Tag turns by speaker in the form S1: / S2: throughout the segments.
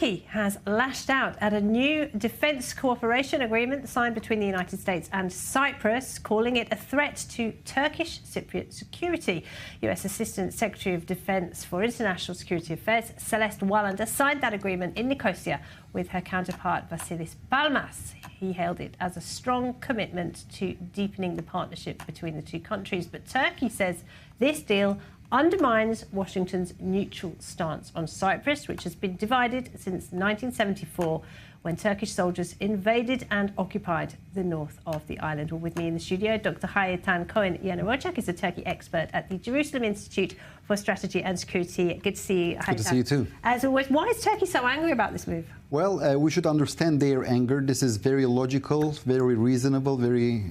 S1: Turkey has lashed out at a new defence cooperation agreement signed between the United States and Cyprus, calling it a threat to Turkish Cypriot security. US Assistant Secretary of Defence for International Security Affairs, Celeste Wallander, signed that agreement in Nicosia with her counterpart, Vasilis Balmas. He hailed it as a strong commitment to deepening the partnership between the two countries. But Turkey says this deal undermines Washington's neutral stance on Cyprus, which has been divided since 1974, when Turkish soldiers invaded and occupied the north of the island. Well, with me in the studio, Dr. Hayetan Cohen-Yanarocak is a Turkey expert at the Jerusalem Institute for Strategy and Security. Good to see you, Hayetan.
S2: Good to see you too.
S1: As always, why is Turkey so angry about this move?
S2: Well, we should understand their anger. This is very logical, very reasonable, very,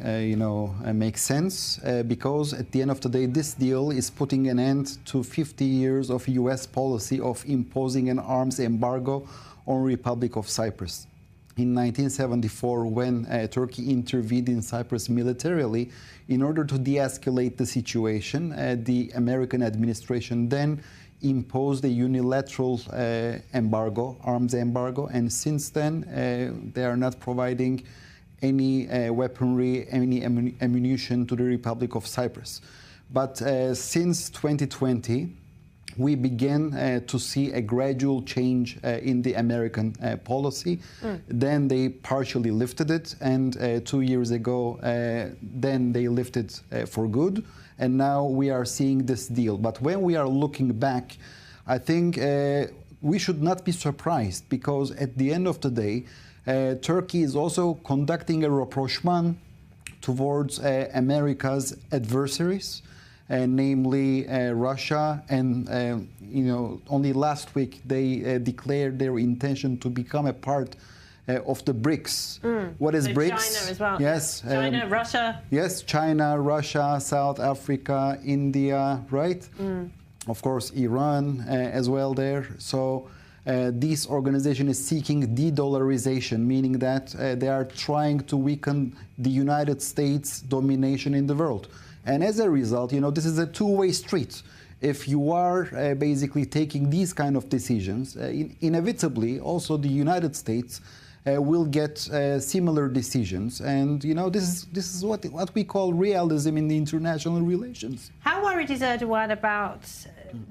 S2: makes sense, because at the end of the day, this deal is putting an end to 50 years of U.S. policy of imposing an arms embargo on Republic of Cyprus. In 1974, when Turkey intervened in Cyprus militarily, in order to de-escalate the situation, the American administration then imposed a unilateral embargo, arms embargo, and since then they are not providing any weaponry, any ammunition to the Republic of Cyprus. But since 2020, we began to see a gradual change in the American policy. Then they partially lifted it, and 2 years ago, then they lifted for good. And now we are seeing this deal. But when we are looking back, I think we should not be surprised, because at the end of the day, Turkey is also conducting a rapprochement towards America's adversaries, namely Russia. And only last week they declared their intention to become a part of the BRICS. What is
S1: so
S2: BRICS?
S1: China as well.
S2: Yes.
S1: China, Russia.
S2: Yes, China, Russia, South Africa, India, right? Of course, Iran as well there. So this organization is seeking de-dollarization, meaning that they are trying to weaken the United States' domination in the world. And as a result, this is a two-way street. If you are basically taking these kind of decisions, inevitably also the United States will get similar decisions. And, this is what we call realism in the international relations.
S1: How worried is Erdogan about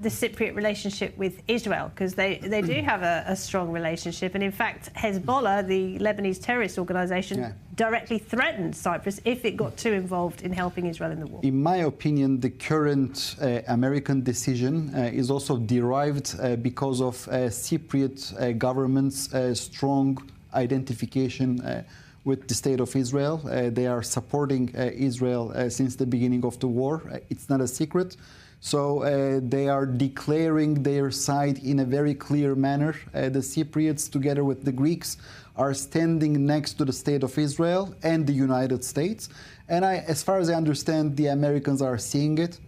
S1: the Cypriot relationship with Israel? Because they do have a strong relationship. And in fact, Hezbollah, the Lebanese terrorist organization, directly threatened Cyprus if it got too involved in helping Israel in the war. In
S2: my opinion, the current American decision is also derived because of Cypriot government's strong identification with the state of Israel. They are supporting Israel since the beginning of the war. It's not a secret. So they are declaring their side in a very clear manner. The Cypriots, together with the Greeks, are standing next to the state of Israel and the United States. And as far as I understand, the Americans are seeing it.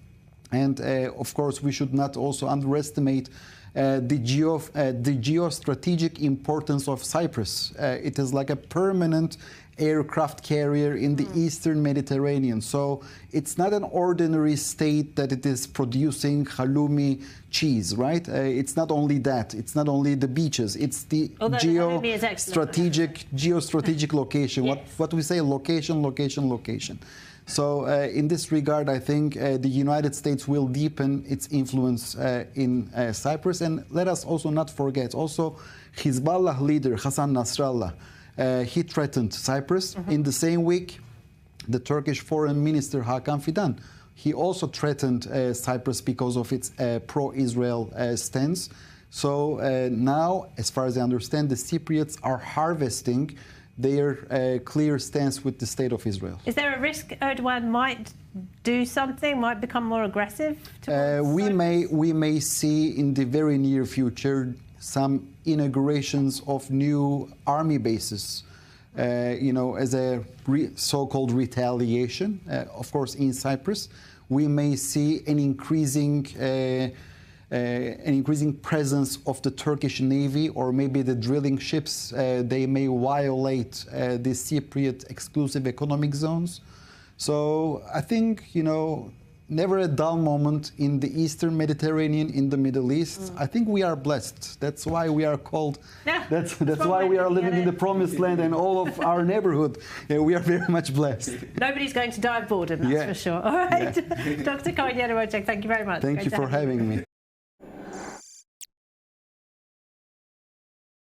S2: And of course, we should not also underestimate the geostrategic importance of Cyprus. It is like a permanent aircraft carrier in the Eastern Mediterranean. So it's not an ordinary state that it is producing halloumi cheese, right? It's not only that. It's not only the beaches. It's the geostrategic location.
S1: Yes.
S2: What we say, location. So in this regard, I think the United States will deepen its influence in Cyprus. And let us also not forget, also Hezbollah leader Hassan Nasrallah, he threatened Cyprus. In the same week, the Turkish Foreign Minister Hakan Fidan, he also threatened Cyprus because of its pro-Israel stance. So now, as far as I understand, the Cypriots are harvesting their clear stance with the state of Israel.
S1: Is there a risk Erdogan might do something, might become more aggressive?
S2: We may see in the very near future some inaugurations of new army bases, as a so-called retaliation. Of course, in Cyprus, we may see an increasing presence of the Turkish Navy, or maybe the drilling ships. They may violate the Cypriot exclusive economic zones. So I think, never a dull moment in the Eastern Mediterranean, in the Middle East. I think we are blessed. That's why we are called.
S1: Yeah,
S2: that's why we are living in the promised land, and all of our neighborhood. We are very much blessed.
S1: Nobody's going to die of boredom, that's for sure. All right, Dr. Karin Yenerocek, thank you very much.
S2: Thank you for having me.